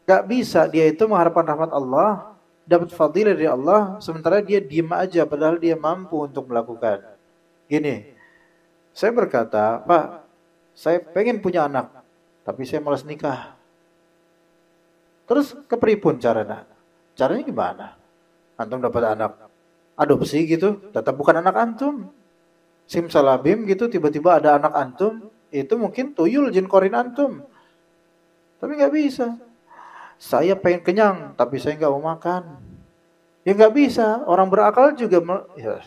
Gak bisa dia itu mengharapkan rahmat Allah, dapat fadilah dari Allah, sementara dia diam aja, padahal dia mampu untuk melakukan. Gini, saya berkata, Pak, saya pengen punya anak, tapi saya malas nikah. Terus kepripun caranya? Caranya gimana? Antum dapat anak, adopsi gitu, tetap bukan anak antum. Simsalabim gitu, tiba-tiba ada anak antum, itu mungkin tuyul jin korin antum. Tapi nggak bisa. Saya pengen kenyang, tapi saya nggak mau makan. Ya nggak bisa. Orang berakal juga, ya,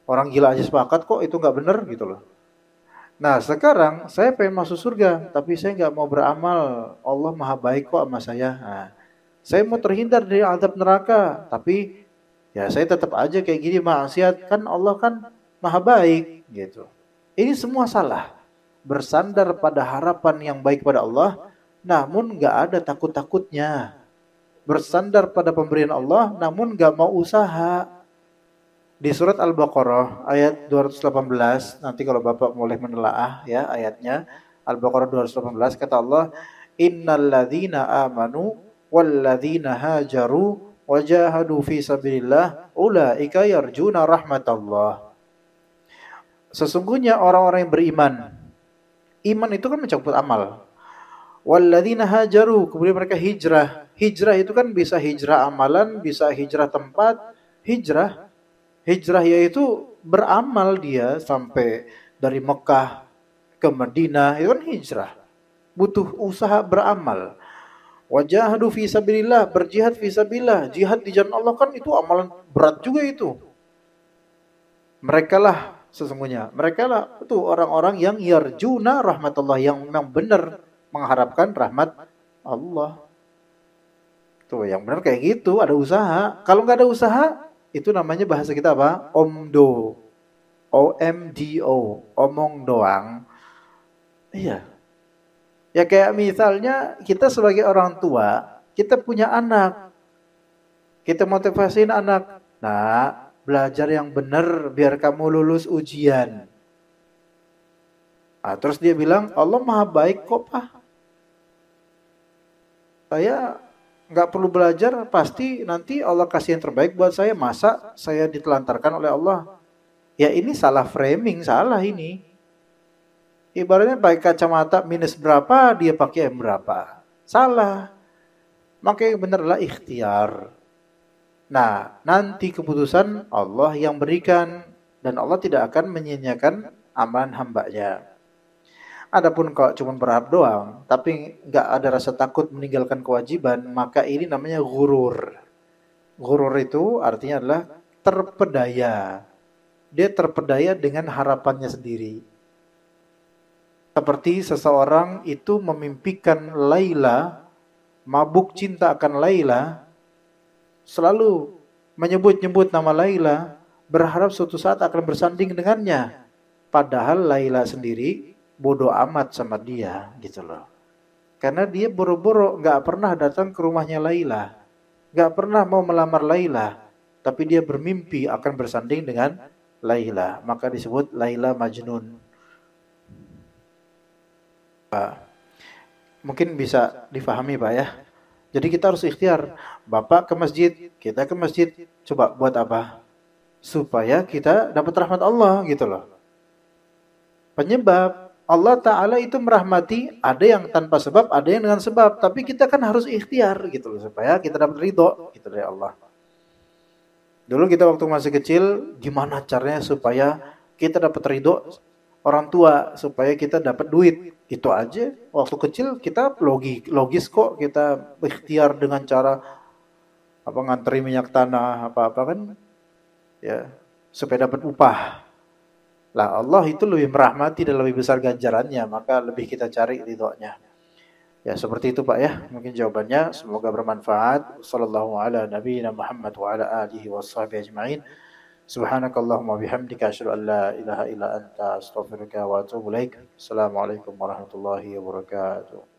orang gila aja sepakat kok itu nggak benar gitu loh. Nah sekarang saya pengen masuk surga, tapi saya nggak mau beramal. Allah maha baik kok sama saya. Nah, saya mau terhindar dari azab neraka, tapi ya saya tetap aja kayak gini maksiat. Kan Allah kan maha baik gitu. Ini semua salah. Bersandar pada harapan yang baik pada Allah, namun nggak ada takut-takutnya. Bersandar pada pemberian Allah, namun nggak mau usaha. Di surat Al-Baqarah ayat 218, nanti kalau Bapak boleh menelaah ya ayatnya, Al-Baqarah 218 kata Allah, Innal ladzina amanu wal ladzina hajaru wajahadu fi sabilillah ulaika yarjuna rahmatallah. Sesungguhnya orang-orang yang beriman, iman itu kan mencakup amal. Walladzina hajaru, kemudian mereka hijrah. Hijrah itu kan bisa hijrah amalan, bisa hijrah tempat. Hijrah yaitu beramal dia sampai dari Mekah ke Madinah, itu kan hijrah. Butuh usaha beramal. Wajahadu fi sabilillah, berjihad fi sabilillah. Jihad di jalan Allah kan itu amalan berat juga itu. Merekalah sesungguhnya, merekalah itu orang-orang yang yarjuna rahmatullah, yang memang benar mengharapkan rahmat Allah. Tuh, yang benar kayak gitu, ada usaha. Kalau nggak ada usaha, itu namanya bahasa kita apa? Omdo. OMDO, omong doang. Iya. Ya kayak misalnya kita sebagai orang tua, kita punya anak. Kita motivasiin anak. Nah, belajar yang benar biar kamu lulus ujian. Nah, terus dia bilang, Allah maha baik kok, Pak. Saya nggak perlu belajar, pasti nanti Allah kasih yang terbaik buat saya. Masa saya ditelantarkan oleh Allah? Ya ini salah framing, salah ini. Ibaratnya pakai kacamata minus berapa, dia pakai M berapa. Salah. Maka yang benar adalah ikhtiar. Nah, nanti keputusan Allah yang berikan. Dan Allah tidak akan menyia-nyiakan amalan hambanya. Adapun kalau cuma berharap doang, tapi nggak ada rasa takut meninggalkan kewajiban, maka ini namanya ghurur. Ghurur itu artinya adalah terpedaya. Dia terpedaya dengan harapannya sendiri. Seperti seseorang itu memimpikan Laila, mabuk cinta akan Laila, selalu menyebut-nyebut nama Laila, berharap suatu saat akan bersanding dengannya. Padahal Laila sendiri bodoh amat sama dia, gitu loh. Karena dia boro-boro nggak pernah datang ke rumahnya Laila, nggak pernah mau melamar Laila, tapi dia bermimpi akan bersanding dengan Laila, maka disebut Laila Majnun. Mungkin bisa difahami Pak ya. Jadi kita harus ikhtiar. Bapak ke masjid, kita ke masjid. Coba buat apa? Supaya kita dapat rahmat Allah gitu loh. Penyebab Allah Ta'ala itu merahmati, ada yang tanpa sebab, ada yang dengan sebab. Tapi kita kan harus ikhtiar gitu loh, supaya kita dapat ridho gitu dari Allah. Dulu kita waktu masih kecil, gimana caranya supaya kita dapat ridho orang tua, supaya kita dapat duit. Itu aja. Waktu kecil kita logis kok, kita ikhtiar dengan cara ngantri minyak tanah, apa-apa kan. Ya, supaya dapat upah. Lah Allah itu lebih merahmati dan lebih besar ganjarannya, maka lebih kita cari ridhonya. Ya seperti itu Pak ya, mungkin jawabannya. Semoga bermanfaat. Sallallahu ala nabiyina Muhammad wa ala alihi washabihi ajma'in. Subhanakallahumma bihamdika asyhadu an la ilaha illa anta astaghfiruka wa atubu ilaik. Assalamualaikum warahmatullahi wabarakatuh.